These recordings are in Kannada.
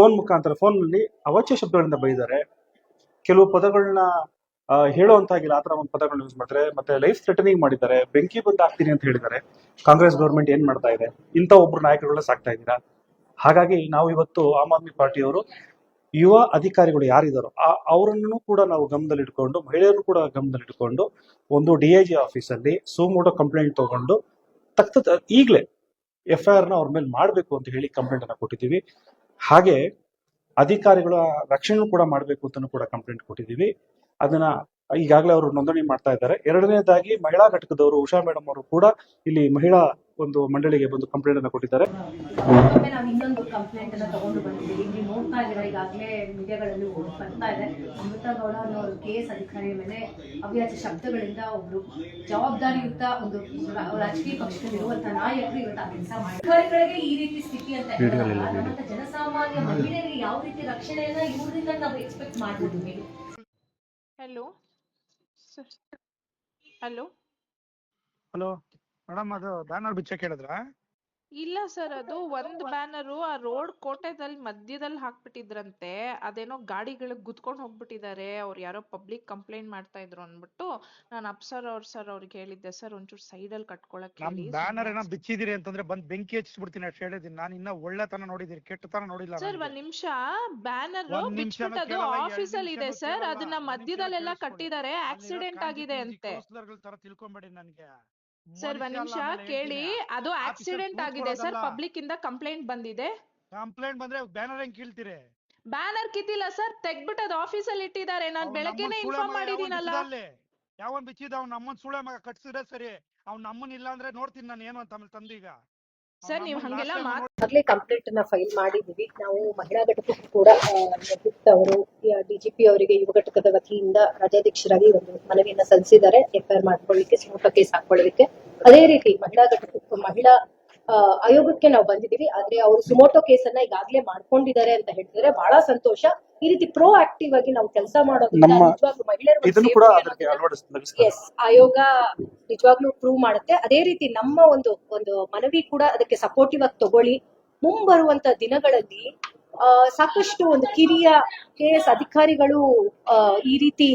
ಫೋನ್ ಮುಖಾಂತರ ಫೋನ್ನಲ್ಲಿ ಅವಾಚ್ಯ ಶಬ್ದಗಳಿಂದ ಬೈದಾರೆ. ಕೆಲವು ಪದಗಳನ್ನ ಹೇಳುವಂತಾಗಿಲ್ಲ ಆ ತರ ಒಂದು ಪದಗಳನ್ನ ಯೂಸ್ ಮಾಡ್ತಾರೆ. ಮತ್ತೆ ಲೈಫ್ ಥ್ರೆಟನಿಂಗ್ ಮಾಡಿದ್ದಾರೆ, ಬೆಂಕಿ ಬಂದು ಹಾಕ್ತೀನಿ ಅಂತ ಹೇಳಿದ್ದಾರೆ. ಕಾಂಗ್ರೆಸ್ ಗೌರ್ಮೆಂಟ್ ಏನ್ ಮಾಡ್ತಾ ಇದೆ? ಇಂಥ ಒಬ್ರು ನಾಯಕರುಗಳನ್ನ ಸಾಕ್ತಾ ಇದ್ದೀರಾ. ಹಾಗಾಗಿ ನಾವು ಇವತ್ತು ಆಮ್ ಆದ್ಮಿ ಪಾರ್ಟಿಯವರು ಯುವ ಅಧಿಕಾರಿಗಳು ಯಾರಿದ್ದಾರೋ ಅವರನ್ನು ಕೂಡ ನಾವು ಗಮನದಲ್ಲಿಟ್ಕೊಂಡು, ಮಹಿಳೆಯರನ್ನು ಕೂಡ ಗಮನದಲ್ಲಿಟ್ಕೊಂಡು ಒಂದು DIG ಆಫೀಸಲ್ಲಿ ಸುಮೋಟೋ ಕಂಪ್ಲೇಂಟ್ ತಗೊಂಡು ಈಗಲೇ FIR ನ ಅವ್ರ ಮೇಲೆ ಮಾಡಬೇಕು ಅಂತ ಹೇಳಿ ಕಂಪ್ಲೇಂಟ್ ಅನ್ನ ಕೊಟ್ಟಿದ್ದೀವಿ. ಹಾಗೆ ಅಧಿಕಾರಿಗಳ ರಕ್ಷಣೆ ಕೂಡ ಮಾಡಬೇಕು ಅಂತ ಕೂಡ ಕಂಪ್ಲೇಂಟ್ ಕೊಟ್ಟಿದ್ದೀವಿ. ಅದನ್ನ ಈಗಾಗಲೇ ಅವರು ನೋಂದಣಿ ಮಾಡ್ತಾ ಇದ್ದಾರೆ. ಎರಡನೇದಾಗಿ ಮಹಿಳಾ ಘಟಕದವರು ಉಷಾ ಮೇಡಮ್ ಅವರು ಕೂಡ ಇಲ್ಲಿ ಮಹಿಳಾ ಒಂದು ಮಂಡಳಿಗೆ ಬಂದು ಕಂಪ್ಲೇಂಟ್ ಅನ್ನ ಕೊಟ್ಟಿದ್ದಾರೆ. ನಾವು ಇನ್ನೊಂದು ಕಂಪ್ಲೇಂಟ್ ಅನ್ನ ತಗೊಂಡು ಬಂದಿದ್ದೀವಿ. ನೀವು ನೋಡ್ತಾ ಇದ್ದೀರಾ, ಈಗಾಗಲೇ ಮೀಡಿಯಾಗಳಲ್ಲಿ ಬರ್ತಾ ಇದೆ. ಅಮೃತಾ ಗೌಡ ಅನ್ನೋ KS ಅಧಿಕಾರಿಯ ಮೇಲೆ ಅವ್ಯಾಚ ಶಬ್ದಗಳಿಂದ ಒಬ್ರು ಜವಾಬ್ದಾರಿಯುತ ಒಂದು ರಾಜಕೀಯ ಪಕ್ಷದಲ್ಲಿರುವಂತಹ ನಾಯಕರು ಇವತ್ತು ಆ ಕೆಲಸ ಮಾಡಿ ಅಧಿಕಾರಿಗಳಿಗೆ ಈ ರೀತಿ ಸ್ಥಿತಿ ಅಂತ ನಮ್ಮಂತ ಜನಸಾಮಾನ್ಯ ಮಹಿಳೆಯರಿಗೆ ಯಾವ ರೀತಿ ರಕ್ಷಣೆಯನ್ನ ಇವರಿಂದ ನಾವು ಎಕ್ಸ್ಪೆಕ್ಟ್ ಮಾಡ್ತಿದ್ದೀವಿ. ಹಲೋ ಹಲೋ ಹಲೋ ಮೇಡಮ್, ಅದು ಬ್ಯಾನರ್ ಬಿಚ್ಚಕ್ಕೆ ಹೇಳಿದ್ರಾ? ಇಲ್ಲ ಸರ್, ಅದು ಒಂದ್ ಬ್ಯಾನರು ಆ ರೋಡ್ ಕೋಟೆದಲ್ಲಿ ಮಧ್ಯದಲ್ಲಿ ಹಾಕ್ಬಿಟ್ಟಿದ್ರಂತೆ. ಅದೇನೋ ಗಾಡಿಗಳಿಗೆ ಗುದ್ಕೊಂಡು ಹೋಗ್ಬಿಟ್ಟಿದ್ದಾರೆ. ಅವ್ರು ಯಾರೋ ಪಬ್ಲಿಕ್ ಕಂಪ್ಲೇಂಟ್ ಮಾಡ್ತಾ ಇದ್ರು ಅಂದ್ಬಿಟ್ಟು ನಾನು ಅಪ್ಸರ್ ಅವ್ರಿಗೆ ಹೇಳಿದ್ದೆ, ಸರ್ ಒಂಚೂರು ಸೈಡ್ ಅಲ್ಲಿ ಕಟ್ಕೊಳಕ್ ನಮ್ ಹೇಳಿ. ಬ್ಯಾನರ್ ಏನೋ ಬಿಚ್ಚಿದಿರಿ ಅಂತಂದ್ರೆ ಬಂದ್ ಬೆಂಕಿ ಹಚ್ಚಿಬಿಡ್ತೀನಿ ಅಷ್ಟು ಹೇಳಿದೀನಿ. ನಾನು ಇನ್ನ ಒಳ್ಳೆತನ ನೋಡಿದೀನಿ, ಕೆಟ್ಟತನ ನೋಡಿಲ್ಲ. ಸರ್ ಒಂದ್ ನಿಮಿಷ, ಬ್ಯಾನರ್ ಬಿಚ್ಬಿಟ್ಟದು ಆಫೀಸ್ ಅಲ್ಲಿ ಇದೆ ಸರ್. ಅದನ್ನ ಮಧ್ಯದಲ್ಲೆಲ್ಲ ಕಟ್ಟಿದ್ದಾರೆ, ಆಕ್ಸಿಡೆಂಟ್ ಆಗಿದೆ ಅಂತೆ. ತರ ತಿಳ್ಕೊಂಬೇಡಿ ನನ್ಗೆ ಸರ್ ಒಂದ್ ನಿಮಿಷ ಕೇಳಿ, ಅದು ಆಕ್ಸಿಡೆಂಟ್ ಆಗಿದೆ ಸರ್. ಪಬ್ಲಿಕ್ ಇಂದ ಕಂಪ್ಲೇಂಟ್ ಬಂದಿದೆ. ಕಂಪ್ಲೇಂಟ್ ಬಂದ್ರೆ ಬ್ಯಾನರ್ ಹೆಂಗ್ ಕೀಳ್ತೀರಿ? ಬ್ಯಾನರ್ ಕಿತ್ತಿಲ್ಲ ಸರ್, ತೆಗ್ಬಿಟ್ಟು ಅದು ಆಫೀಸ್ ಅಲ್ಲಿ ಇಟ್ಟಿದ್ದಾರೆ. ನಾನು ಬೆಳಗ್ಗೆನೆ ಇನ್ಫಾರ್ಮ್ ಮಾಡಿದೀನಲ್ಲ. ಯಾವನ್ ಬಿಚ್ಚಿದ ಅವ್ನ ನಮ್ಮನ್ ಸುಳೆ ಮಗ ಕಟ್ಸಿದ್ರೆ ಸರಿ, ಅವ್ನ ನಮ್ಮನ್ ಇಲ್ಲ ಅಂದ್ರೆ ನೋಡ್ತೀನಿ ನಾನು ಏನು ಅಂತ ಆಮೇಲೆ ತಂದೀಗ. ಸರ್ ನೀವು ಹಂಗೆಲ್ಲ ಆಗ್ಲೇ ಕಂಪ್ಲೇಂಟ್ ಅನ್ನ ಫೈಲ್ ಮಾಡಿದೀವಿ. ನಾವು ಮಹಿಳಾ ಘಟಕಕ್ಕೂ ಕೂಡ ಅವರು DGP ಅವರಿಗೆ ಯುವ ಘಟಕದ ವತಿಯಿಂದ ರಾಜ್ಯಾಧ್ಯಕ್ಷರಾಗಿ ಒಂದು ಮನವಿಯನ್ನ ಸಲ್ಲಿಸಿದ್ದಾರೆ, FIR ಮಾಡ್ಕೊಳ್ಳಿಕ್ಕೆ, ಸುಮೋಟೋ ಕೇಸ್ ಹಾಕೊಳ್ಳಿಕ್ಕೆ. ಅದೇ ರೀತಿ ಮಹಿಳಾ ಘಟಕಕ್ಕೂ ಮಹಿಳಾ ಆಯೋಗಕ್ಕೆ ನಾವು ಬಂದಿದ್ದೀವಿ. ಆದ್ರೆ ಅವರು ಸುಮೋಟೋ ಕೇಸನ್ನ ಈಗಾಗಲೇ ಮಾಡ್ಕೊಂಡಿದ್ದಾರೆ ಅಂತ ಹೇಳ್ತಿದ್ರೆ ಬಹಳ ಸಂತೋಷ. ಈ ರೀತಿ ಪ್ರೋ ಆಕ್ಟಿವ್ ಆಗಿ ನಾವು ಕೆಲಸ ಮಾಡೋದ್ರಿಂದ ನಿಜವಾಗ್ಲೂ ಮಹಿಳೆಯರು ಆಯೋಗ ನಿಜವಾಗ್ಲೂ ಪ್ರೂವ್ ಮಾಡುತ್ತೆ. ಅದೇ ರೀತಿ ನಮ್ಮ ಒಂದು ಮನವಿ ಕೂಡ ಅದಕ್ಕೆ ಸಪೋರ್ಟಿವ್ ಆಗಿ ತಗೊಳ್ಳಿ. ಮುಂಬರುವಂತ ದಿನಗಳಲ್ಲಿ ಸಾಕಷ್ಟು ಒಂದು ಕಿರಿಯ KS ಅಧಿಕಾರಿಗಳು ಈ ರೀತಿ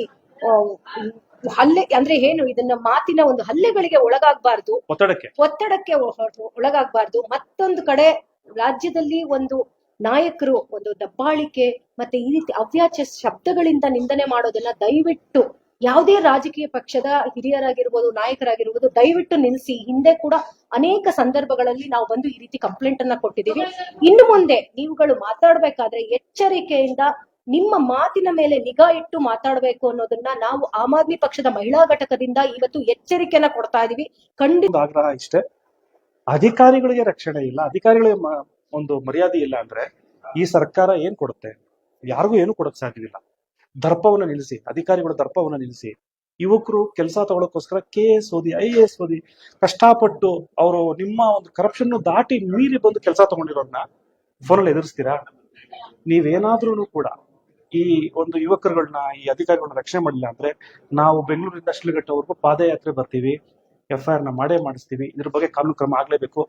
ಹಲ್ಲೆ ಅಂದ್ರೆ ಏನು, ಇದನ್ನ ಮಾತಿನ ಒಂದು ಹಲ್ಲೆಗಳಿಗೆ ಒಳಗಾಗಬಾರ್ದು, ಒತ್ತಡಕ್ಕೆ ಒಳಗಾಗಬಾರ್ದು. ಮತ್ತೊಂದು ಕಡೆ ರಾಜ್ಯದಲ್ಲಿ ಒಂದು ನಾಯಕರು ಒಂದು ದಬ್ಬಾಳಿಕೆ ಮತ್ತೆ ಈ ರೀತಿ ಅವ್ಯಾಚ ಶಬ್ದಗಳಿಂದ ನಿಂದನೆ ಮಾಡೋದನ್ನ ದಯವಿಟ್ಟು ಯಾವುದೇ ರಾಜಕೀಯ ಪಕ್ಷದ ಹಿರಿಯರಾಗಿರ್ಬೋದು, ನಾಯಕರಾಗಿರ್ಬೋದು, ದಯವಿಟ್ಟು ನಿಲ್ಲಿಸಿ. ಹಿಂದೆ ಕೂಡ ಅನೇಕ ಸಂದರ್ಭಗಳಲ್ಲಿ ನಾವು ಬಂದು ಈ ರೀತಿ ಕಂಪ್ಲೇಂಟ್ ಅನ್ನ ಕೊಟ್ಟಿದ್ದೀವಿ. ಇನ್ನು ಮುಂದೆ ನೀವುಗಳು ಮಾತಾಡ್ಬೇಕಾದ್ರೆ ಎಚ್ಚರಿಕೆಯಿಂದ ನಿಮ್ಮ ಮಾತಿನ ಮೇಲೆ ನಿಗಾ ಇಟ್ಟು ಮಾತಾಡಬೇಕು ಅನ್ನೋದನ್ನ ನಾವು ಆಮ್ ಆದ್ಮಿ ಪಕ್ಷದ ಮಹಿಳಾ ಘಟಕದಿಂದ ಇವತ್ತು ಎಚ್ಚರಿಕೆಯನ್ನ ಕೊಡ್ತಾ ಇದೀವಿ. ಖಂಡಿತ ಆಗ್ರಹ ಇಷ್ಟೇ, ಅಧಿಕಾರಿಗಳಿಗೆ ರಕ್ಷಣೆ ಇಲ್ಲ, ಅಧಿಕಾರಿಗಳಿಗೆ ಒಂದು ಮರ್ಯಾದೆ ಇಲ್ಲ ಅಂದ್ರೆ ಈ ಸರ್ಕಾರ ಏನ್ ಕೊಡುತ್ತೆ? ಯಾರಿಗೂ ಏನು ಕೊಡಕ್ ಸಾಧ್ಯವಿಲ್ಲ. ದರ್ಪವನ್ನ ನಿಲ್ಲಿಸಿ, ಅಧಿಕಾರಿಗಳ ದರ್ಪವನ್ನ ನಿಲ್ಲಿಸಿ. ಯುವಕರು ಕೆಲಸ ತಗೊಳಕೋಸ್ಕರ KS ಓದಿ, IAS ಓದಿ ಕಷ್ಟಪಟ್ಟು ಅವರು ನಿಮ್ಮ ಒಂದು ಕರಪ್ಷನ್ ದಾಟಿ ಮೀರಿ ಬಂದು ಕೆಲಸ ತಗೊಂಡಿರೋರ್ನ ಫೋನಲ್ಲಿ ಎದುರಿಸ್ತೀರಾ? ನೀವೇನಾದ್ರೂ ಕೂಡ ಈ ಒಂದು ಯುವಕರುಗಳನ್ನ, ಈ ಅಧಿಕಾರಿಗಳನ್ನ ರಕ್ಷಣೆ ಮಾಡಿಲ್ಲ ಅಂದ್ರೆ ನಾವು ಬೆಂಗಳೂರಿಂದ ಶಿಡ್ಲಘಟ್ಟವರೆಗೂ ಪಾದಯಾತ್ರೆ ಬರ್ತೀವಿ, FIR ನ ಮಾಡೇ ಮಾಡಿಸ್ತೀವಿ. ಇದ್ರ ಬಗ್ಗೆ ಕಾನೂನು ಕ್ರಮ ಆಗ್ಲೇಬೇಕು.